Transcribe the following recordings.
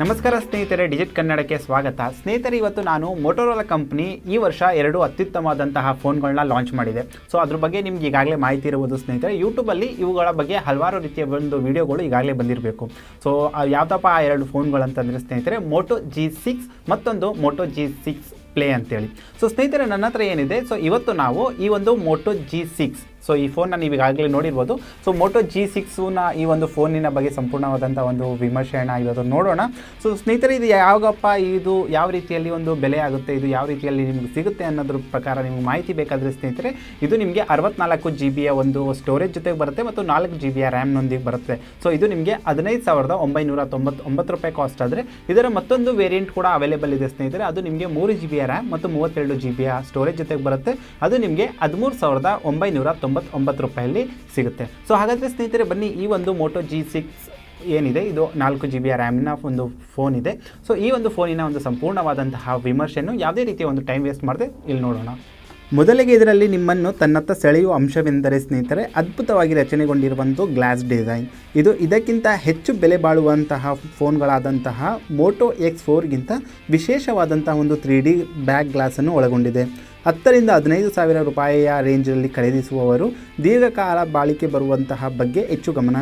ನಮಸ್ಕಾರ ಸ್ನೇಹಿತರೆ, ಡಿಜಿಟ್ ಕನ್ನಡಕ್ಕೆ ಸ್ವಾಗತ. ಸ್ನೇಹಿತರೆ, ಇವತ್ತು ನಾನು ಮೋಟೋರೋಲಾ ಕಂಪ್ನಿ ಈ ವರ್ಷ 2 ಅತ್ಯುತ್ತಮವಾದಂತಹ ಫೋನ್ಗಳನ್ನ ಲಾಂಚ್ ಮಾಡಿದೆ. ಸೊ ಅದ್ರ ಬಗ್ಗೆ ನಿಮ್ಗೆ ಈಗಾಗಲೇ ಮಾಹಿತಿ ಇರುವುದು ಸ್ನೇಹಿತರೆ. ಯೂಟ್ಯೂಬಲ್ಲಿ ಇವುಗಳ ಬಗ್ಗೆ ಹಲವಾರು ರೀತಿಯ ಒಂದು ವಿಡಿಯೋಗಳು ಈಗಾಗಲೇ ಬಂದಿರಬೇಕು. ಸೊ ಯಾವುದಪ್ಪ ಆ 2 ಫೋನ್ಗಳಂತಂದರೆ ಸ್ನೇಹಿತರೆ, ಮೋಟೋ G6 ಮತ್ತೊಂದು ಮೋಟೋ G6 ಪ್ಲೇ ಅಂತೇಳಿ. ಸೊ ಸ್ನೇಹಿತರೆ, ನನ್ನ ಹತ್ರ ಏನಿದೆ, ಸೊ ಇವತ್ತು ನಾವು ಈ ಒಂದು ಮೋಟೋ G6, ಸೊ ಈ ಫೋನ್ನ ನೀವು ಈಗಾಗಲೇ ನೋಡಿರ್ಬೋದು. ಸೊ ಮೋಟೋ G6ನ ಈ ಒಂದು ಫೋನಿನ ಬಗ್ಗೆ ಸಂಪೂರ್ಣವಾದಂಥ ಒಂದು ವಿಮರ್ಶೆಯನ್ನು ಇವತ್ತು ನೋಡೋಣ. ಸೊ ಸ್ನೇಹಿತರೆ, ಇದು ಯಾವಾಗಪ್ಪ, ಇದು ಯಾವ ರೀತಿಯಲ್ಲಿ ಒಂದು ಬೆಲೆ ಆಗುತ್ತೆ, ಇದು ಯಾವ ರೀತಿಯಲ್ಲಿ ನಿಮಗೆ ಸಿಗುತ್ತೆ ಅನ್ನೋದ್ರ ಪ್ರಕಾರ ನಿಮಗೆ ಮಾಹಿತಿ ಬೇಕಾದರೆ ಸ್ನೇಹಿತರೆ, ಇದು ನಿಮಗೆ 64 GB ಒಂದು ಸ್ಟೋರೇಜ್ ಜೊತೆಗೆ ಬರುತ್ತೆ ಮತ್ತು 4 GB ರ್ಯಾಮ್ನೊಂದಿಗೆ ಬರುತ್ತೆ. ಸೊ ಇದು ನಿಮಗೆ 15,999 ರೂಪಾಯಿ ಕಾಸ್ಟ್ ಆದರೆ, ಇದರ ಮತ್ತೊಂದು ವೇರಿಯಂಟ್ ಕೂಡ ಅವೈಲೇಬಲ್ ಇದೆ ಸ್ನೇಹಿತರೆ. ಅದು ನಿಮಗೆ 3 GB ರ್ಯಾಮ್ ಮತ್ತು 32 GB ಸ್ಟೋರೇಜ್ ಜೊತೆಗೆ ಬರುತ್ತೆ. ಅದು ನಿಮಗೆ 13,999 ರೂಪಾಯಲ್ಲಿ ಸಿಗುತ್ತೆ. ಸೊ ಹಾಗಾದರೆ ಸ್ನೇಹಿತರೆ, ಬನ್ನಿ ಈ ಒಂದು ಮೋಟೋ G6 ಏನಿದೆ, ಇದು 4 GB ರ್ಯಾಮಿನ ಒಂದು ಫೋನ್ ಇದೆ. ಸೊ ಈ ಒಂದು ಫೋನಿನ ಒಂದು ಸಂಪೂರ್ಣವಾದಂತಹ ವಿಮರ್ಶೆಯನ್ನು ಯಾವುದೇ ರೀತಿಯ ಒಂದು ಟೈಮ್ ವೇಸ್ಟ್ ಮಾಡದೆ ಇಲ್ಲಿ ನೋಡೋಣ. ಮೊದಲಿಗೆ ಇದರಲ್ಲಿ ನಿಮ್ಮನ್ನು ತನ್ನತ್ತ ಸೆಳೆಯುವ ಅಂಶವೆಂದರೆ ಸ್ನೇಹಿತರೆ, ಅದ್ಭುತವಾಗಿ ರಚನೆಗೊಂಡಿರುವಂಥ ಗ್ಲಾಸ್ ಡಿಸೈನ್. ಇದು ಇದಕ್ಕಿಂತ ಹೆಚ್ಚು ಬೆಲೆ ಬಾಳುವಂತಹ ಫೋನ್ಗಳಾದಂತಹ ಮೋಟೋ X4ಗಿಂತ ವಿಶೇಷವಾದಂತಹ ಒಂದು 3D ಬ್ಯಾಕ್ ಗ್ಲಾಸನ್ನು ಒಳಗೊಂಡಿದೆ. 10,000 ರಿಂದ 15,000 ರೂಪಾಯಿಯ ರೇಂಜಲ್ಲಿ ಖರೀದಿಸುವವರು ದೀರ್ಘಕಾಲ ಬಾಳಿಕೆ ಬರುವಂತಹ ಬಗ್ಗೆ ಹೆಚ್ಚು ಗಮನ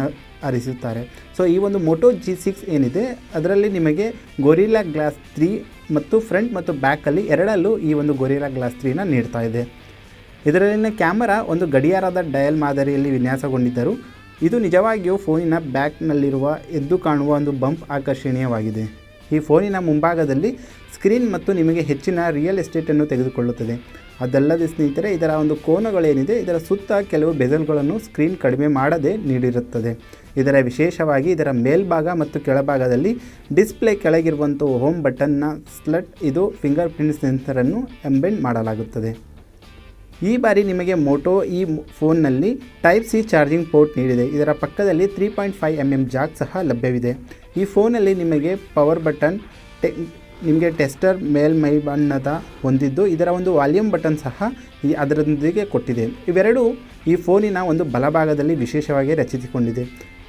ಹರಿಸುತ್ತಾರೆ. ಸೊ ಈ ಒಂದು ಮೋಟೋ G6 ಏನಿದೆ, ಅದರಲ್ಲಿ ನಿಮಗೆ ಗೊರಿಲ್ಲಾ ಗ್ಲಾಸ್ 3 ಮತ್ತು ಫ್ರಂಟ್ ಮತ್ತು ಬ್ಯಾಕಲ್ಲಿ ಎರಡಲ್ಲೂ ಈ ಒಂದು ಗೊರಿಲ್ಲಾ ಗ್ಲಾಸ್ 3ನ ನೀಡ್ತಾ ಇದೆ. ಇದರಲ್ಲಿನ ಕ್ಯಾಮರಾ ಒಂದು ಗಡಿಯಾರದ ಡಯಲ್ ಮಾದರಿಯಲ್ಲಿ ವಿನ್ಯಾಸಗೊಂಡಿದ್ದರೂ ಇದು ನಿಜವಾಗಿಯೂ ಫೋನಿನ ಬ್ಯಾಕ್ನಲ್ಲಿರುವ ಎದ್ದು ಕಾಣುವ ಒಂದು ಬಂಪ್ ಆಕರ್ಷಣೀಯವಾಗಿದೆ. ಈ ಫೋನಿನ ಮುಂಭಾಗದಲ್ಲಿ ಸ್ಕ್ರೀನ್ ಮತ್ತು ನಿಮಗೆ ಹೆಚ್ಚಿನ ರಿಯಲ್ ಎಸ್ಟೇಟನ್ನು ತೆಗೆದುಕೊಳ್ಳುತ್ತದೆ. ಅದಲ್ಲದೆ ಸ್ನೇಹಿತರೆ, ಇದರ ಒಂದು ಕೋನಗಳೇನಿದೆ, ಇದರ ಸುತ್ತ ಕೆಲವು ಬೆಜಲ್ಗಳನ್ನು ಸ್ಕ್ರೀನ್ ಕಡಿಮೆ ಮಾಡದೆ ನೀಡಿರುತ್ತದೆ. ಇದರ ವಿಶೇಷವಾಗಿ ಇದರ ಮೇಲ್ಭಾಗ ಮತ್ತು ಕೆಳಭಾಗದಲ್ಲಿ ಡಿಸ್ಪ್ಲೇ ಕೆಳಗಿರುವಂಥ ಹೋಮ್ ಬಟನ್ನ ಸ್ಲಟ್, ಇದು ಫಿಂಗರ್ ಪ್ರಿಂಟ್ ಸೆನ್ಸರನ್ನು ಎಂಬೆಡ್ ಮಾಡಲಾಗುತ್ತದೆ. ಈ ಬಾರಿ ನಿಮಗೆ ಮೋಟೋ ಈ ಫೋನ್ನಲ್ಲಿ ಟೈಪ್ ಸಿ ಚಾರ್ಜಿಂಗ್ ಪೋರ್ಟ್ ನೀಡಿದೆ. ಇದರ ಪಕ್ಕದಲ್ಲಿ 3.5 mm ಜಾಕ್ ಸಹ ಲಭ್ಯವಿದೆ. ಈ ಫೋನಲ್ಲಿ ನಿಮಗೆ ಪವರ್ ಬಟನ್, ನಿಮಗೆ ಟೆಸ್ಟರ್ ಮೇಲ್ಮೈ ಬಣ್ಣದ ಹೊಂದಿದ್ದು, ಇದರ ಒಂದು ವಾಲ್ಯೂಮ್ ಬಟನ್ ಸಹ ಅದರೊಂದಿಗೆ ಕೊಟ್ಟಿದೆ. ಇವೆರಡೂ ಈ ಫೋನಿನ ಒಂದು ಬಲಭಾಗದಲ್ಲಿ ವಿಶೇಷವಾಗಿ ರಚಿಸಿಕೊಂಡಿದೆ.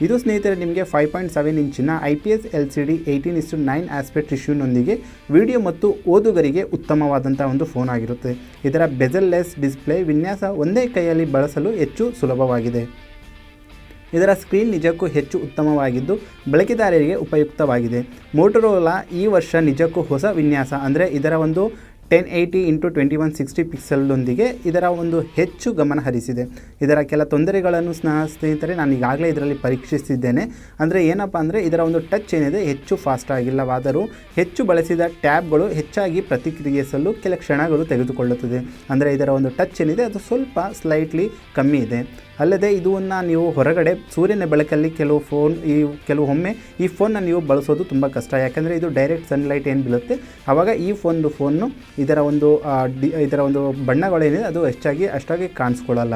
ಇದು ಸ್ನೇಹಿತರೆ ನಿಮಗೆ 5.7 ಇಂಚಿನ IPS LCD 18:9 ಆಸ್ಪೆಕ್ಟ್ ರೇಷಿಯೋನೊಂದಿಗೆ ವಿಡಿಯೋ ಮತ್ತು ಓದುಗರಿಗೆ ಉತ್ತಮವಾದಂಥ ಒಂದು ಫೋನ್ ಆಗಿರುತ್ತೆ. ಇದರ ಬೆಜಲ್ಲೆಸ್ ಡಿಸ್ಪ್ಲೇ ವಿನ್ಯಾಸ ಒಂದೇ ಕೈಯಲ್ಲಿ ಬಳಸಲು ಹೆಚ್ಚು ಸುಲಭವಾಗಿದೆ. ಇದರ ಸ್ಕ್ರೀನ್ ನಿಜಕ್ಕೂ ಹೆಚ್ಚು ಉತ್ತಮವಾಗಿದ್ದು ಬಳಕೆದಾರರಿಗೆ ಉಪಯುಕ್ತವಾಗಿದೆ. ಮೋಟೋರೋಲಾ ಈ ವರ್ಷ ನಿಜಕ್ಕೂ ಹೊಸ ವಿನ್ಯಾಸ ಅಂದರೆ ಇದರ ಒಂದು 1080x2160 ಪಿಕ್ಸೆಲ್ನೊಂದಿಗೆ ಇದರ ಒಂದು ಹೆಚ್ಚು ಗಮನ ಹರಿಸಿದೆ. ಇದರ ಕೆಲ ತೊಂದರೆಗಳನ್ನು ಸ್ನೇಹಿತರೆ ನಾನು ಈಗಾಗಲೇ ಇದರಲ್ಲಿ ಪರೀಕ್ಷಿಸಿದ್ದೇನೆ. ಅಂದರೆ ಏನಪ್ಪ ಅಂದರೆ, ಇದರ ಒಂದು ಟಚ್ ಏನಿದೆ ಹೆಚ್ಚು ಫಾಸ್ಟ್ ಆಗಿಲ್ಲವಾದರೂ ಹೆಚ್ಚು ಬಳಸಿದ ಟ್ಯಾಬ್ಗಳು ಹೆಚ್ಚಾಗಿ ಪ್ರತಿಕ್ರಿಯಿಸಲು ಕೆಲ ಕ್ಷಣಗಳು ತೆಗೆದುಕೊಳ್ಳುತ್ತದೆ. ಅಂದರೆ ಇದರ ಒಂದು ಟಚ್ ಏನಿದೆ ಅದು ಸ್ವಲ್ಪ ಸ್ಲೈಟ್ಲಿ ಕಮ್ಮಿ ಇದೆ. ಅಲ್ಲದೆ ಇದನ್ನು ನೀವು ಹೊರಗಡೆ ಸೂರ್ಯನ ಬೆಳಕಲ್ಲಿ ಕೆಲವೊಮ್ಮೆ ಈ ಫೋನ್ನ ನೀವು ಬಳಸೋದು ತುಂಬ ಕಷ್ಟ. ಯಾಕಂದರೆ ಇದು ಡೈರೆಕ್ಟ್ ಸನ್ಲೈಟ್ ಏನು ಬೀಳುತ್ತೆ, ಆವಾಗ ಈ ಫೋನ್ನು ಇದರ ಒಂದು ಬಣ್ಣಗಳೇನಿದೆ ಅದು ಅಷ್ಟಾಗಿ ಕಾಣಿಸ್ಕೊಳ್ಳಲ್ಲ.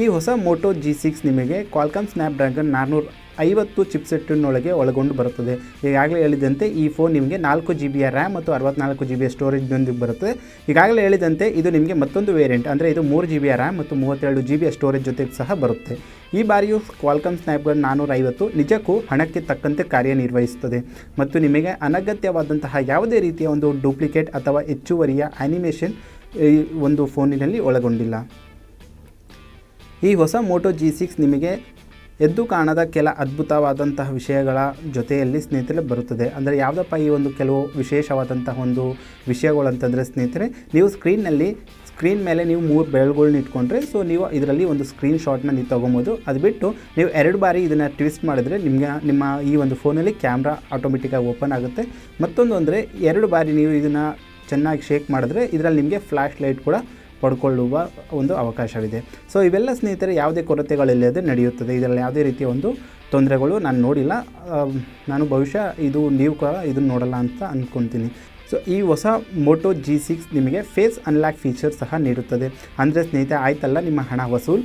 ಈ ಹೊಸ ಮೋಟೋ G6 ನಿಮಗೆ ಕ್ವಾಲ್ಕಾಮ್ ಸ್ನ್ಯಾಪ್ಡ್ರ್ಯಾಗನ್ 450 ಚಿಪ್ಸೆಟ್ಟಿನೊಳಗೆ ಒಳಗೊಂಡು ಬರುತ್ತದೆ. ಈಗಾಗಲೇ ಹೇಳಿದಂತೆ ಈ ಫೋನ್ ನಿಮಗೆ 4 GB ರ್ಯಾಮ್ ಮತ್ತು 64 GB ಸ್ಟೋರೇಜ್ನೊಂದಿಗೆ ಬರುತ್ತದೆ. ಈಗಾಗಲೇ ಹೇಳಿದಂತೆ ಇದು ನಿಮಗೆ ಮತ್ತೊಂದು ವೇರಿಯಂಟ್ ಅಂದರೆ ಇದು 3 GB ರ್ಯಾಮ್ ಮತ್ತು 32 GB ಸ್ಟೋರೇಜ್ ಜೊತೆಗೆ ಸಹ ಬರುತ್ತೆ. ಈ ಬಾರಿಯೂ ಕ್ವಾಲ್ಕಾಮ್ ಸ್ನ್ಯಾಪ್ಡ್ರ್ಯಾಗನ್ 450 ನಿಜಕ್ಕೂ ಹಣಕ್ಕೆ ತಕ್ಕಂತೆ ಕಾರ್ಯನಿರ್ವಹಿಸುತ್ತದೆ ಮತ್ತು ನಿಮಗೆ ಅನಗತ್ಯವಾದಂತಹ ಯಾವುದೇ ರೀತಿಯ ಒಂದು ಡೂಪ್ಲಿಕೇಟ್ ಅಥವಾ ಹೆಚ್ಚುವರಿಯ ಆ್ಯನಿಮೇಷನ್ ಈ ಒಂದು ಫೋನಿನಲ್ಲಿ ಒಳಗೊಂಡಿಲ್ಲ. ಈ ಹೊಸ ಮೋಟೋ G6 ನಿಮಗೆ ಎದ್ದು ಕಾಣದ ಕೆಲ ಅದ್ಭುತವಾದಂತಹ ವಿಷಯಗಳ ಜೊತೆಯಲ್ಲಿ ಸ್ನೇಹಿತರೆ ಬರುತ್ತದೆ. ಅಂದರೆ ಯಾವುದಪ್ಪ ಈ ಒಂದು ಕೆಲವು ವಿಶೇಷವಾದಂತಹ ಒಂದು ವಿಷಯಗಳು ಅಂತಂದರೆ ಸ್ನೇಹಿತರೆ, ನೀವು ಸ್ಕ್ರೀನ್ ಮೇಲೆ ನೀವು 3 ಬೆರಳುಗಳನ್ನ ಇಟ್ಕೊಂಡ್ರೆ, ಸೊ ನೀವು ಇದರಲ್ಲಿ ಒಂದು ಸ್ಕ್ರೀನ್ ಶಾಟ್ನ ನೀವು ತೊಗೊಬೋದು. ಅದು ಬಿಟ್ಟು ನೀವು 2 ಬಾರಿ ಇದನ್ನು ಟ್ವಿಸ್ಟ್ ಮಾಡಿದ್ರೆ ನಿಮ್ಮ ಈ ಒಂದು ಫೋನಲ್ಲಿ ಕ್ಯಾಮ್ರಾ ಆಟೋಮೆಟಿಕ್ಕಾಗಿ ಓಪನ್ ಆಗುತ್ತೆ. ಮತ್ತೊಂದು ಅಂದರೆ 2 ಬಾರಿ ನೀವು ಇದನ್ನು ಚೆನ್ನಾಗಿ ಶೇಕ್ ಮಾಡಿದ್ರೆ ಇದರಲ್ಲಿ ನಿಮಗೆ ಫ್ಲ್ಯಾಶ್ ಲೈಟ್ ಕೂಡ ಪಡ್ಕೊಳ್ಳುವ ಒಂದು ಅವಕಾಶವಿದೆ. ಸೊ ಇವೆಲ್ಲ ಸ್ನೇಹಿತರೆ ಯಾವುದೇ ಕೊರತೆಗಳಿಲ್ಲದೆ ನಡೆಯುತ್ತದೆ. ಇದರಲ್ಲಿ ಯಾವುದೇ ರೀತಿಯ ಒಂದು ತೊಂದರೆಗಳು ನಾನು ನೋಡಿಲ್ಲ. ನಾನು ಬಹುಶಃ ನೀವು ಕೂಡ ಇದನ್ನು ನೋಡಲ್ಲ ಅಂತ ಅಂದ್ಕೊತೀನಿ. ಸೊ ಈ ಹೊಸ ಮೋಟೋ G6 ನಿಮಗೆ ಫೇಸ್ ಅನ್ಲಾಕ್ ಫೀಚರ್ ಸಹ ನೀಡುತ್ತದೆ. ಅಂದರೆ ಸ್ನೇಹಿತರೆ, ಆಯ್ತಲ್ಲ ನಿಮ್ಮ ಹಣ ವಸೂಲ್.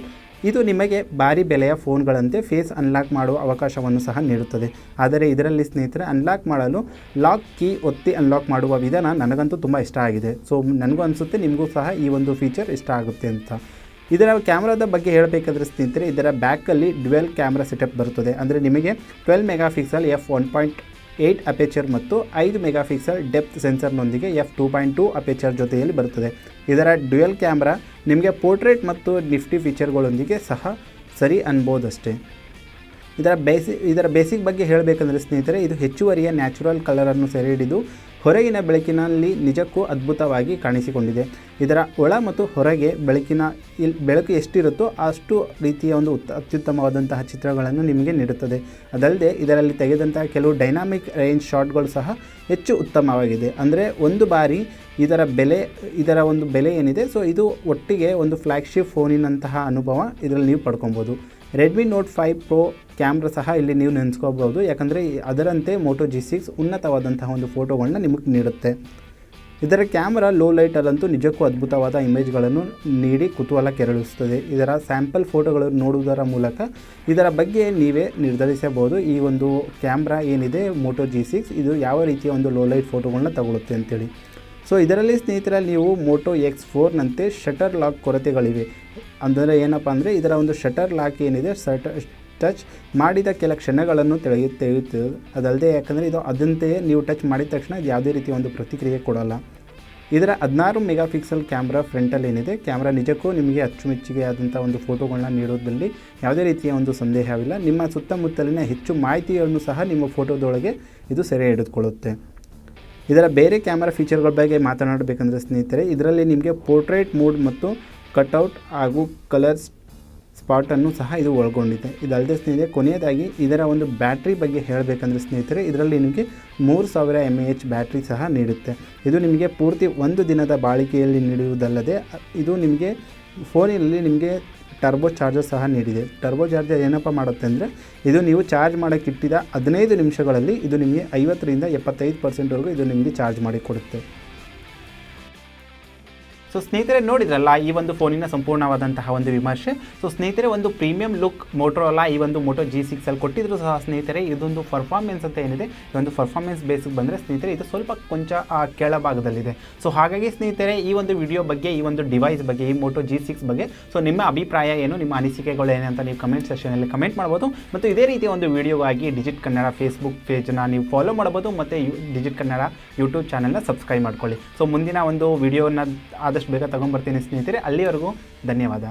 ಇದು ನಿಮಗೆ ಭಾರಿ ಬೆಲೆಯ ಫೋನ್ಗಳಂತೆ ಫೇಸ್ ಅನ್ಲಾಕ್ ಮಾಡುವ ಅವಕಾಶವನ್ನು ಸಹ ನೀಡುತ್ತದೆ. ಆದರೆ ಇದರಲ್ಲಿ ಸ್ನೇಹಿತರೆ, ಅನ್ಲಾಕ್ ಮಾಡಲು ಲಾಕ್ ಕೀ ಒತ್ತಿ ಅನ್ಲಾಕ್ ಮಾಡುವ ವಿಧಾನ ನನಗಂತೂ ತುಂಬ ಇಷ್ಟ ಆಗಿದೆ. ಸೊ ನನಗೂ ಅನಿಸುತ್ತೆ ನಿಮಗೂ ಸಹ ಈ ಒಂದು ಫೀಚರ್ ಇಷ್ಟ ಆಗುತ್ತೆ ಅಂತ. ಇದರ ಕ್ಯಾಮ್ರಾದ ಬಗ್ಗೆ ಹೇಳಬೇಕಾದ್ರೆ ಸ್ನೇಹಿತರೆ, ಇದರ ಬ್ಯಾಕಲ್ಲಿ ಡ್ಯುವೆಲ್ ಕ್ಯಾಮ್ರಾ ಸೆಟಪ್ ಬರುತ್ತದೆ. ಅಂದರೆ ನಿಮಗೆ 12 ಮೆಗಾ ಪಿಕ್ಸೆಲ್ f1.8 8 ಅಪೇಚರ್ ಮತ್ತು 5 ಮೆಗಾಪಿಕ್ಸೆಲ್ ಡೆಪ್ತ್ ಸೆನ್ಸರ್ನೊಂದಿಗೆ f2.2 ಅಪೇಚರ್ ಜೊತೆಯಲ್ಲಿ ಬರುತ್ತದೆ. ಇದರ ಡ್ಯುಯಲ್ ಕ್ಯಾಮ್ರಾ ನಿಮಗೆ ಪೋರ್ಟ್ರೇಟ್ ಮತ್ತು ನಿಫ್ಟಿ ಫೀಚರ್ಗಳೊಂದಿಗೆ ಸಹ ಸರಿ ಅನ್ಬೋದಷ್ಟೇ. ಇದರ ಬೇಸಿಕ್ ಬಗ್ಗೆ ಹೇಳಬೇಕಂದ್ರೆ ಸ್ನೇಹಿತರೆ, ಇದು ಹೆಚ್ಚುವರಿಯ ನ್ಯಾಚುರಲ್ ಕಲರನ್ನು ಸೆರೆ ಹಿಡಿದು ಹೊರಗಿನ ಬೆಳಕಿನಲ್ಲಿ ನಿಜಕ್ಕೂ ಅದ್ಭುತವಾಗಿ ಕಾಣಿಸಿಕೊಂಡಿದೆ. ಇದರ ಒಳ ಮತ್ತು ಹೊರಗೆ ಬೆಳಕು ಎಷ್ಟಿರುತ್ತೋ ಅಷ್ಟು ರೀತಿಯ ಒಂದು ಅತ್ಯುತ್ತಮವಾದಂತಹ ಚಿತ್ರಗಳನ್ನು ನಿಮಗೆ ನೀಡುತ್ತದೆ. ಅದಲ್ಲದೆ ಇದರಲ್ಲಿ ತೆಗೆದಂತಹ ಕೆಲವು ಡೈನಾಮಿಕ್ ರೇಂಜ್ ಶಾಟ್ಗಳು ಸಹ ಹೆಚ್ಚು ಉತ್ತಮವಾಗಿದೆ. ಅಂದರೆ ಒಂದು ಬಾರಿ ಇದರ ಒಂದು ಬೆಲೆ ಏನಿದೆ, ಸೊ ಇದು ಒಟ್ಟಿಗೆ ಒಂದು ಫ್ಲ್ಯಾಗ್ಶಿಪ್ ಫೋನಿನಂತಹ ಅನುಭವ ಇದರಲ್ಲಿ ನೀವು ಪಡ್ಕೊಬೋದು. ರೆಡ್ಮಿ ನೋಟ್ 5 ಪ್ರೋ ಕ್ಯಾಮ್ರಾ ಸಹ ಇಲ್ಲಿ ನೀವು ನೆನೆಸ್ಕೋಬೋದು, ಯಾಕಂದರೆ ಅದರಂತೆ ಮೋಟೋ G6 ಉನ್ನತವಾದಂತಹ ಒಂದು ಫೋಟೋಗಳನ್ನ ನಿಮಗೆ ನೀಡುತ್ತೆ. ಇದರ ಕ್ಯಾಮ್ರಾ ಲೋ ಲೈಟಲ್ಲಂತೂ ನಿಜಕ್ಕೂ ಅದ್ಭುತವಾದ ಇಮೇಜ್ಗಳನ್ನು ನೀಡಿ ಕುತೂಹಲ ಕೆರಳಿಸುತ್ತದೆ. ಇದರ ಸ್ಯಾಂಪಲ್ ಫೋಟೋಗಳನ್ನು ನೋಡುವುದರ ಮೂಲಕ ಇದರ ಬಗ್ಗೆ ನೀವೇ ನಿರ್ಧರಿಸಬಹುದು ಈ ಒಂದು ಕ್ಯಾಮ್ರಾ ಏನಿದೆ ಮೋಟೋ G6 ಇದು ಯಾವ ರೀತಿಯ ಒಂದು ಲೋ ಲೈಟ್ ಫೋಟೋಗಳನ್ನ ತಗೊಳುತ್ತೆ ಅಂತೇಳಿ. ಸೊ ಇದರಲ್ಲಿ ಸ್ನೇಹಿತರಲ್ಲಿ ನೀವು ಮೋಟೋ X4ನಂತೆ ಶಟರ್ ಲಾಕ್ ಕೊರತೆಗಳಿವೆ. ಅಂದರೆ ಏನಪ್ಪ ಅಂದರೆ ಇದರ ಒಂದು ಶಟರ್ ಲಾಕ್ ಏನಿದೆ ಟಚ್ ಮಾಡಿದ ಕೆಲ ಕ್ಷಣಗಳನ್ನು ತೆಗೆಯುತ್ತದೆ. ಅದಲ್ಲದೆ ಯಾಕಂದರೆ ಇದು ಅದಂತೆಯೇ ನೀವು ಟಚ್ ಮಾಡಿದ ತಕ್ಷಣ ಇದು ಯಾವುದೇ ರೀತಿಯ ಒಂದು ಪ್ರತಿಕ್ರಿಯೆ ಕೊಡೋಲ್ಲ. ಇದರ 16 ಮೆಗಾಪಿಕ್ಸೆಲ್ ಕ್ಯಾಮ್ರಾ ಫ್ರಂಟಲ್ಲಿ ಏನಿದೆ, ಕ್ಯಾಮ್ರಾ ನಿಜಕ್ಕೂ ನಿಮಗೆ ಅಚ್ಚುಮೆಚ್ಚುಗೆ ಆದಂಥ ಒಂದು ಫೋಟೋಗಳನ್ನ ನೀಡೋದ್ರಲ್ಲಿ ಯಾವುದೇ ರೀತಿಯ ಒಂದು ಸಂದೇಹವಿಲ್ಲ. ನಿಮ್ಮ ಸುತ್ತಮುತ್ತಲಿನ ಹೆಚ್ಚು ಮಾಹಿತಿಯನ್ನು ಸಹ ನಿಮ್ಮ ಫೋಟೋದೊಳಗೆ ಇದು ಸೆರೆ ಹಿಡಿದುಕೊಳ್ಳುತ್ತೆ. ಇದರ ಬೇರೆ ಕ್ಯಾಮ್ರಾ ಫೀಚರ್ಗಳ ಬಗ್ಗೆ ಮಾತನಾಡಬೇಕಂದ್ರೆ ಸ್ನೇಹಿತರೆ, ಇದರಲ್ಲಿ ನಿಮಗೆ ಪೋರ್ಟ್ರೇಟ್ ಮೋಡ್ ಮತ್ತು ಕಟ್ಔಟ್ ಹಾಗೂ ಕಲರ್ ಸ್ಪಾಟನ್ನು ಸಹ ಇದು ಒಳಗೊಂಡಿದೆ. ಇದಲ್ಲದೆ ಸ್ನೇಹಿತರೆ, ಕೊನೆಯದಾಗಿ ಇದರ ಒಂದು ಬ್ಯಾಟ್ರಿ ಬಗ್ಗೆ ಹೇಳಬೇಕಂದ್ರೆ ಸ್ನೇಹಿತರೆ, ಇದರಲ್ಲಿ ನಿಮಗೆ 3000 mAh ಬ್ಯಾಟ್ರಿ ಸಹ ನೀಡುತ್ತೆ. ಇದು ನಿಮಗೆ ಪೂರ್ತಿ ಒಂದು ದಿನದ ಬಾಳಿಕೆಯಲ್ಲಿ ನೀಡುವುದಲ್ಲದೆ ಇದು ನಿಮಗೆ ಫೋನಿನಲ್ಲಿ ನಿಮಗೆ ಟರ್ಬೋ ಚಾರ್ಜರ್ ಸಹ ನೀಡಿದೆ. ಟರ್ಬೋ ಚಾರ್ಜರ್ ಏನಪ್ಪ ಮಾಡುತ್ತೆ ಅಂದರೆ, ಇದು ನೀವು ಚಾರ್ಜ್ ಮಾಡೋಕ್ಕೆ ಇಟ್ಟಿದ 15 ನಿಮಿಷಗಳಲ್ಲಿ ಇದು ನಿಮಗೆ 50ರಿಂದ 75% ಇದು ನಿಮಗೆ ಚಾರ್ಜ್ ಮಾಡಿ ಕೊಡುತ್ತೆ. ಸೊ ಸ್ನೇಹಿತರೆ ನೋಡಿದ್ರಲ್ಲ ಈ ಒಂದು ಫೋನಿನ ಸಂಪೂರ್ಣವಾದಂತಹ ಒಂದು ವಿಮರ್ಶೆ. ಸೊ ಸ್ನೇಹಿತರೆ, ಒಂದು ಪ್ರೀಮಿಯಂ ಲುಕ್ ಮೋಟೋರೋಲಾ ಈ ಒಂದು ಮೋಟೋ G6 ಅಲ್ಲಿ ಕೊಟ್ಟಿದ್ರು ಸಹ ಸ್ನೇಹಿತರೆ, ಇದೊಂದು ಪರ್ಫಾರ್ಮೆನ್ಸ್ ಅಂತ ಏನಿದೆ, ಈ ಒಂದು ಪರ್ಫಾರ್ಮೆನ್ಸ್ ಬೇಸಿಗೆ ಬಂದರೆ ಸ್ನೇಹಿತರೆ ಇದು ಸ್ವಲ್ಪ ಕೊಂಚ ಕೆಳಭಾಗದಲ್ಲಿದೆ. ಸೊ ಹಾಗಾಗಿ ಸ್ನೇಹಿತರೆ, ಈ ಒಂದು ವಿಡಿಯೋ ಬಗ್ಗೆ, ಈ ಒಂದು ಡಿವೈಸ್ ಬಗ್ಗೆ, ಈ ಮೋಟೋ G6 ಬಗ್ಗೆ ಸೊ ನಿಮ್ಮ ಅಭಿಪ್ರಾಯ ಏನು, ನಿಮ್ಮ ಅನಿಸಿಕೆಗಳು ಏನು ಅಂತ ನೀವು ಕಮೆಂಟ್ ಸೆಕ್ಷನಲ್ಲಿ ಕಮೆಂಟ್ ಮಾಡ್ಬೋದು. ಮತ್ತು ಇದೇ ರೀತಿಯ ಒಂದು ವಿಡಿಯೋಗಾಗಿ ಡಿಜಿಟ್ ಕನ್ನಡ ಫೇಸ್ಬುಕ್ ಪೇಜ್ನ ನೀವು ಫಾಲೋ ಮಾಡ್ಬೋದು ಮತ್ತು ಡಿಜಿಟ್ ಕನ್ನಡ ಯೂಟ್ಯೂಬ್ ಚಾನಲ್ನ ಸಬ್ಸ್ಕ್ರೈಬ್ ಮಾಡ್ಕೊಳ್ಳಿ. ಸೊ ಮುಂದಿನ ಒಂದು ವಿಡಿಯೋನ ಆದಷ್ಟು ಬೇಗ ತಗೊಂಡ್ಬರ್ತೀನಿ ಸ್ನೇಹಿತರೆ. ಅಲ್ಲಿವರೆಗೂ ಧನ್ಯವಾದ.